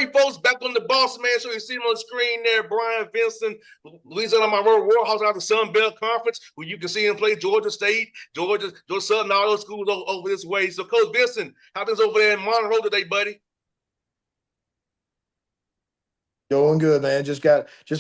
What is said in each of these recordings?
right, folks, back on the Bossman show. You see him on the screen there, Bryant Vincent, Louisiana-Monroe, Warhawks out of the Sun Belt Conference, where you can see him play Georgia State, Georgia Southern, all those schools over this way. So, Coach Vincent, how things over there in Monroe today, buddy? Going good, man. Just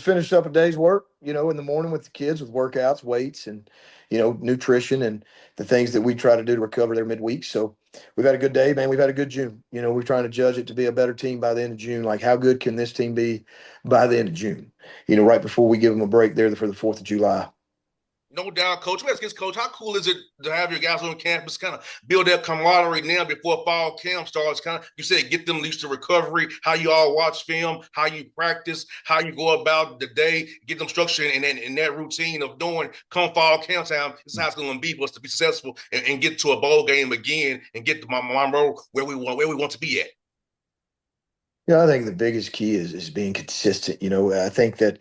finished up a day's work, in the morning with the kids with workouts, weights, and nutrition and the things that we try to do to recover their midweek. So we've had a good day, man. We've had a good June. We're trying to judge it to be a better team by the end of June. Like, how good can this team be by the end of June? Right before we give them a break there for the 4th of July. No doubt, Coach. Let's get Coach. How cool is it to have your guys on campus, kind of build that camaraderie now before fall camp starts? Kind of, you said, get them used to recovery, how you all watch film, how you practice, how you go about the day, get them structure in that routine of doing come fall camp time. This is how it's going to be for us to be successful and get to a bowl game again and get to Monroe where we want to be at. Yeah, I think the biggest key is being consistent. I think that,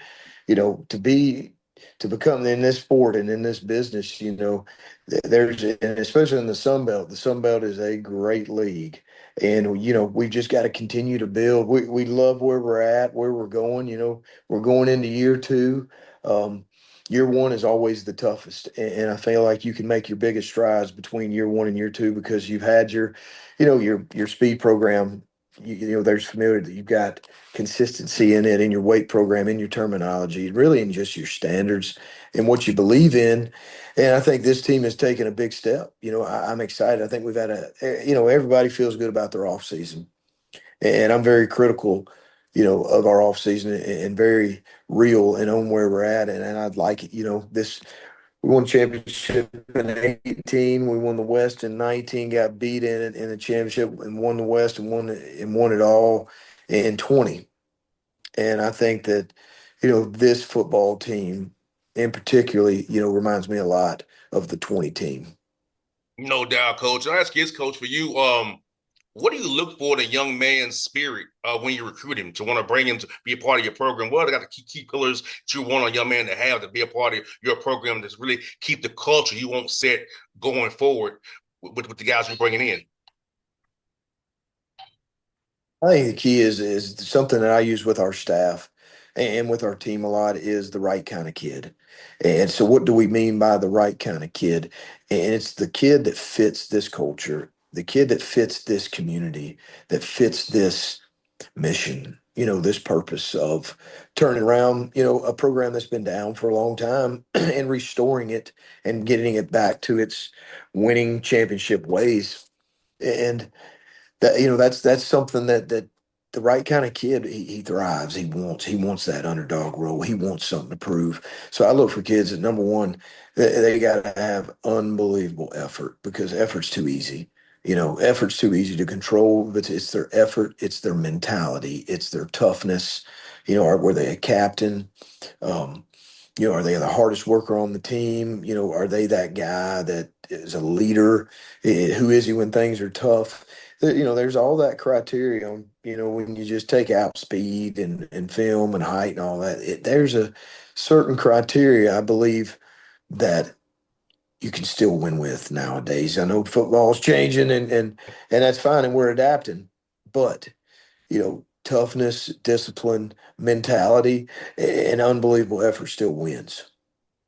to become in this sport and in this business, there's, and especially in the Sun Belt is a great league. And, we've just got to continue to build. We love where we're at, where we're going. We're going into year two. Year one is always the toughest. And I feel like you can make your biggest strides between year one and year two because you've had your speed program. There's familiarity. You've got consistency in it, in your weight program, in your terminology, really in just your standards and what you believe in. And I think this team has taken a big step. I'm excited. I think we've had everybody feels good about their off season, and I'm very critical, of our off season and very real and on where we're at. And I'd like it, this. We won championship in 18. We won the West in 19. Got beat in the championship and won the West and won it all in 20. And I think that this football team, in particularly, reminds me a lot of the 20 team. No doubt, Coach. I'll ask this, Coach, for you. What do you look for in a young man's spirit when you recruit him to want to bring him to be a part of your program? What are the key pillars that you want a young man to have to be a part of your program to really keep the culture you want set going forward with the guys you're bringing in? I think the key is something that I use with our staff and with our team a lot is the right kind of kid. And so what do we mean by the right kind of kid? And it's the kid that fits this culture, the kid that fits this community, that fits this mission, this purpose of turning around, a program that's been down for a long time and restoring it and getting it back to its winning championship ways. And that's something that the right kind of kid he thrives. He wants that underdog role. He wants something to prove. So I look for kids that number one, they got to have unbelievable effort because effort's too easy. Effort's too easy to control, but it's their effort, it's their mentality, it's their toughness. Were they a captain? Um, are they the hardest worker on the team? Are they that guy that is a leader? Who is he when things are tough? There's all that criteria, when you just take out speed and film and height and all that. There's a certain criteria, I believe, that you can still win with nowadays. I know football's changing and that's fine and we're adapting, but toughness, discipline, mentality, and unbelievable effort still wins.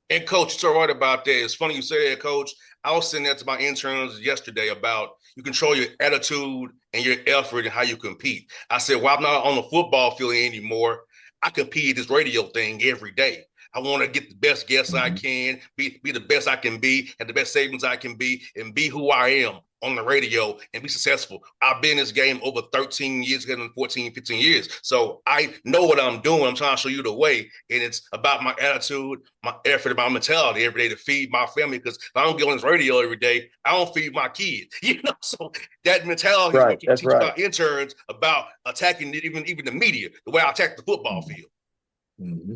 And Coach, you're so right about that. It's funny you say that, Coach. I was saying that to my interns yesterday about you control your attitude and your effort and how you compete. I said, well, I'm not on the football field anymore. I compete this radio thing every day. I want to get the best guests I Mhm. can, be the best I can be, and the best savings I can be, and be who I am on the radio and be successful. I've been in this game over 13 years, getting 14, 15 years. So I know what I'm doing. I'm trying to show you the way. And it's about my attitude, my effort, my mentality every day to feed my family. Because if I don't get on this radio every day, I don't feed my kids. So that mentality is Right. what you That's teach right. our interns about attacking even the media, the way I attack the football field.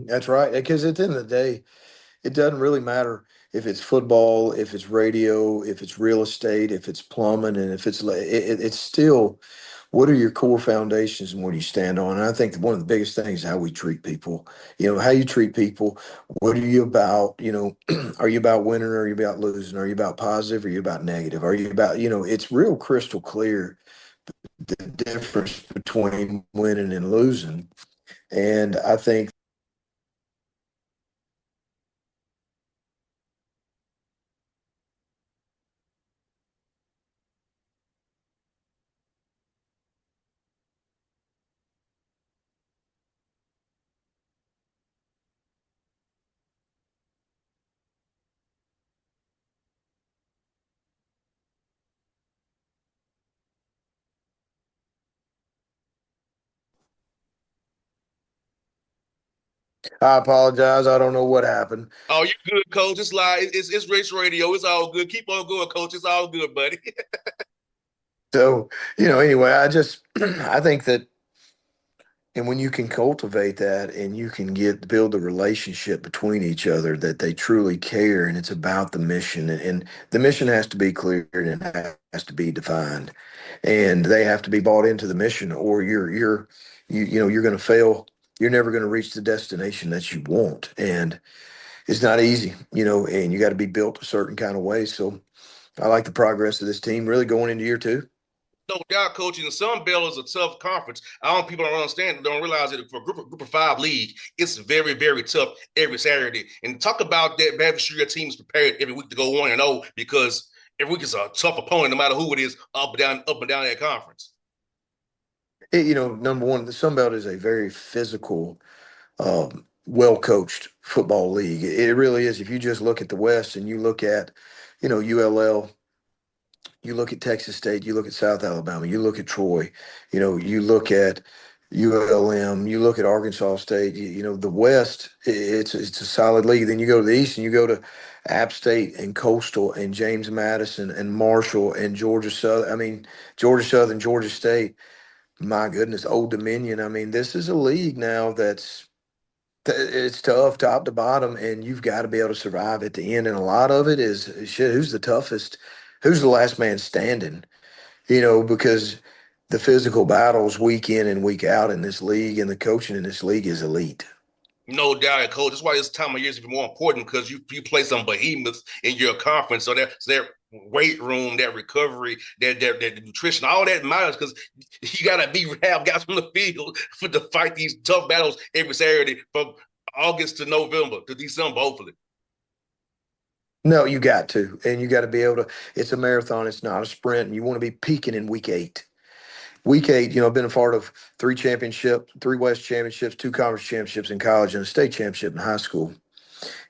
That's right. Because at the end of the day, it doesn't really matter if it's football, if it's radio, if it's real estate, if it's plumbing, and if it's still what are your core foundations and what do you stand on? And I think that one of the biggest things is how we treat people. How you treat people. What are you about? Are you about winning or are you about losing? Are you about positive or are you about negative? Are you about, it's real crystal clear the difference between winning and losing. And I think I apologize. I don't know what happened. Oh, you good, coach. It's live. It's race radio. It's all good. Keep on going, coach. It's all good, buddy. So, anyway, I think that, and when you can cultivate that and you can build a relationship between each other that they truly care and it's about the mission and the mission has to be clear and it has to be defined and they have to be bought into the mission or you're going to fail. You're never going to reach the destination that you want. And it's not easy, and you got to be built a certain kind of way. So I like the progress of this team really going into year two. No doubt, coach. And the Sun Belt is a tough conference. I don't people don't understand, don't realize that for a group of five league, it's very, very tough every Saturday. And talk about that, making sure your team is prepared every week to go 1-0 because every week is a tough opponent, no matter who it is, up and down that conference. Number one, the Sun Belt is a very physical, well coached football league. It really is. If you just look at the West and you look at, ULL, you look at Texas State, you look at South Alabama, you look at Troy, you look at ULM, you look at Arkansas State, the West, it's a solid league. Then you go to the East and you go to App State and Coastal and James Madison and Marshall and Georgia Southern. I mean, Georgia Southern, Georgia State. My goodness, Old Dominion. I mean, this is a league now it's tough top to bottom, and you've got to be able to survive at the end. And a lot of it is shit. Who's the toughest? Who's the last man standing? Because the physical battles week in and week out in this league, and the coaching in this league is elite. No doubt, coach. That's why this time of year is even more important because you play some behemoths in your conference. So that weight room, that recovery, that nutrition, all that matters because you gotta have guys on the field to fight these tough battles every Saturday from August to November to December, hopefully. No, you got to, and you got to be able to. It's a marathon. It's not a sprint. And you want to be peaking in week eight. Week eight, I've been a part of three West championships, two conference championships in college, and a state championship in high school.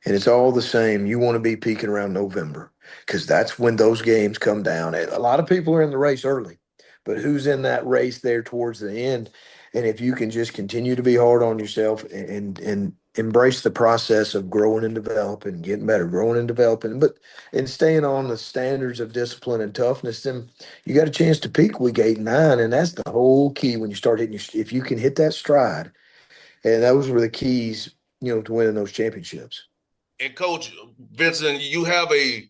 And it's all the same. You want to be peaking around November because that's when those games come down. A lot of people are in the race early, but who's in that race there towards the end? And if you can just continue to be hard on yourself and embrace the process of growing and developing, getting better, growing and developing, but and staying on the standards of discipline and toughness, then you got a chance to peak week 8 and 9, and that's the whole key when you start hitting. If you can hit that stride, and those were the keys, to winning those championships. And coach Vincent, you have a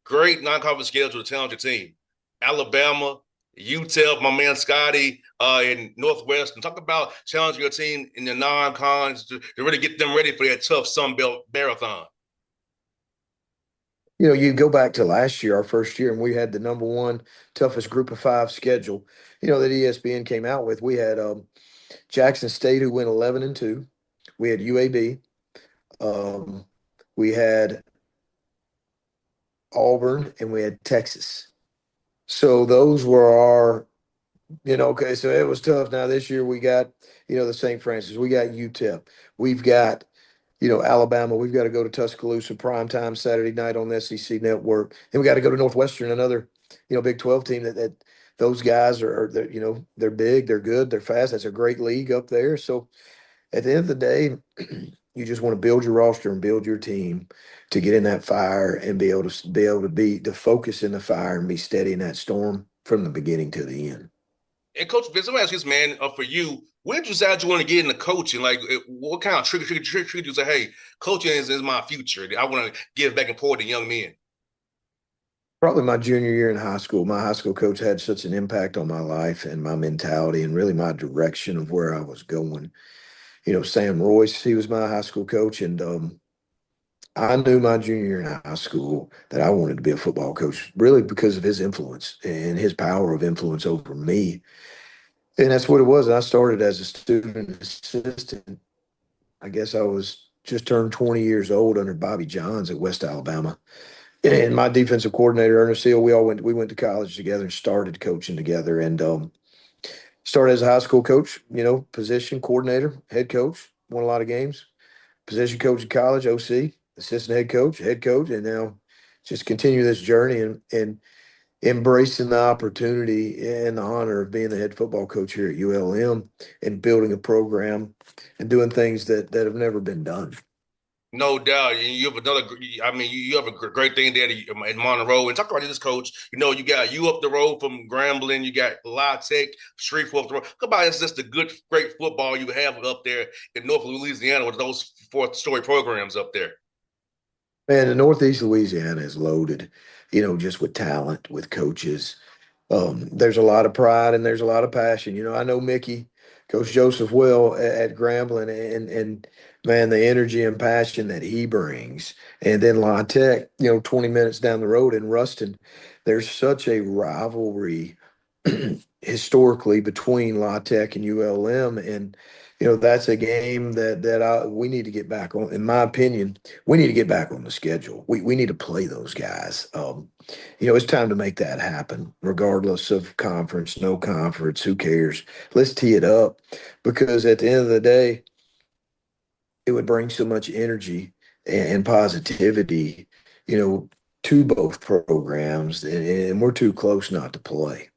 great non-conference schedule to challenge your team. Alabama, UTEP, my man Scotty in Northwest, and talk about challenging your team in the non-cons to really get them ready for that tough Sun Belt marathon. You go back to last year, our first year, and we had the number one toughest group of five schedule, that ESPN came out with. We had Jackson State, who went 11-2. We had UAB. Um, we had Auburn, and we had Texas. So those were our, okay, so it was tough. Now this year we got, the St. Francis, we got UTEP, we've got, Alabama, we've got to go to Tuscaloosa primetime Saturday night on the SEC network. And we got to go to Northwestern, another, Big 12 team that those guys they're, they're big, they're good, they're fast. That's a great league up there. So at the end of the day, you just want to build your roster and build your team to get in that fire and be to focus in the fire and be steady in that storm from the beginning to the end. And Coach Vince, I'm gonna ask this, man, for you, when did you decide you want to get into coaching? Like, what kind of trigger you say, hey, coaching is my future. I want to give back and forth to young men. Probably my junior year in high school. My high school coach had such an impact on my life and my mentality and really my direction of where I was going. Sam Royce, he was my high school coach, and I knew my junior year in high school that I wanted to be a football coach, really because of his influence and his power of influence over me. And that's what it was. I started as a student assistant. I guess I was just turned 20 years old under Bobby Johns at West Alabama. And my defensive coordinator, Ernest Seal, we went to college together and started coaching together. And started as a high school coach, position coordinator, head coach, won a lot of games. Position coach in college, OC, assistant head coach, and now just continue this journey and embracing the opportunity and the honor of being the head football coach here at ULM and building a program and doing things that have never been done. No doubt. And you have another, I mean, you have a great thing there in Monroe. And talk about this, coach. You got you up the road from Grambling. You got La Tech, Shreveport up the road. Talk about it's just the good, great football you have up there in North Louisiana with those four-story programs up there. Man, the Northeast Louisiana is loaded, just with talent, with coaches. There's a lot of pride and there's a lot of passion. I know Mickey, Coach Joseph Will at Grambling, and man, the energy and passion that he brings. And then La Tech, 20 minutes down the road in Ruston, there's such a rivalry historically between La Tech and ULM, and that's a game that we need to get back on. In my opinion, we need to get back on the schedule. We need to play those guys. It's time to make that happen, regardless of conference, no conference. Who cares? Let's tee it up because at the end of the day, it would bring so much energy and positivity, to both programs, and we're too close not to play.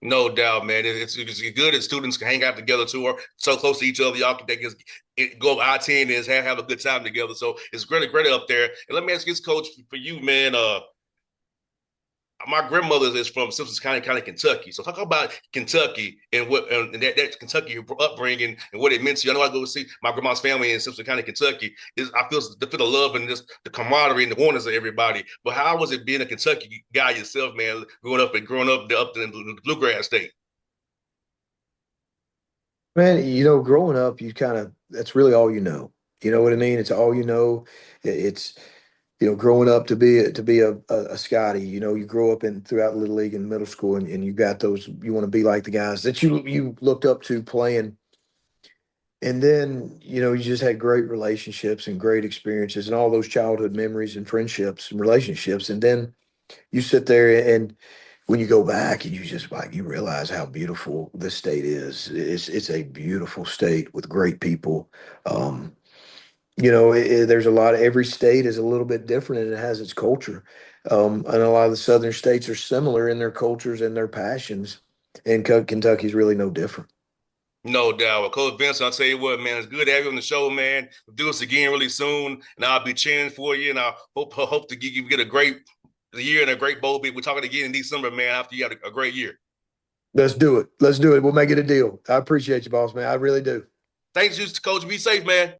No doubt, man. It's good that students can hang out together too, or so close to each other. Y'all can go I-10 and have a good time together. So it's great up there. And let me ask this, coach, for you, man. My grandmother is from Simpsons County, Kentucky. So talk about Kentucky and that Kentucky upbringing and what it meant to you. I know I go see my grandma's family in Simpson County, Kentucky. I feel the love and just the camaraderie and the warmness of everybody. But how was it being a Kentucky guy yourself, man, growing up in the bluegrass state? Man, growing up, that's really all you know. You know what I mean? It's all you know. It's growing up to be a Scotty, you grow up in throughout Little League and middle school, and you got those, you want to be like the guys that you looked up to playing. And then, you just had great relationships and great experiences and all those childhood memories and friendships and relationships. And then you sit there and when you go back and you just like you realize how beautiful this state is. It's a beautiful state with great people. Um, there's a lot of every state is a little bit different and it has its culture. And a lot of the southern states are similar in their cultures and their passions. And Kentucky's really no different. No doubt. Well, Coach Vincent, I'll tell you what, man, it's good to have you on the show, man. We'll do this again really soon, and I'll be cheering for you, and I hope to get a great year and a great bowl. We're talking again in December, man, after you have a great year. Let's do it. Let's do it. We'll make it a deal. I appreciate you, boss man. I really do. Thanks, Coach. Be safe, man.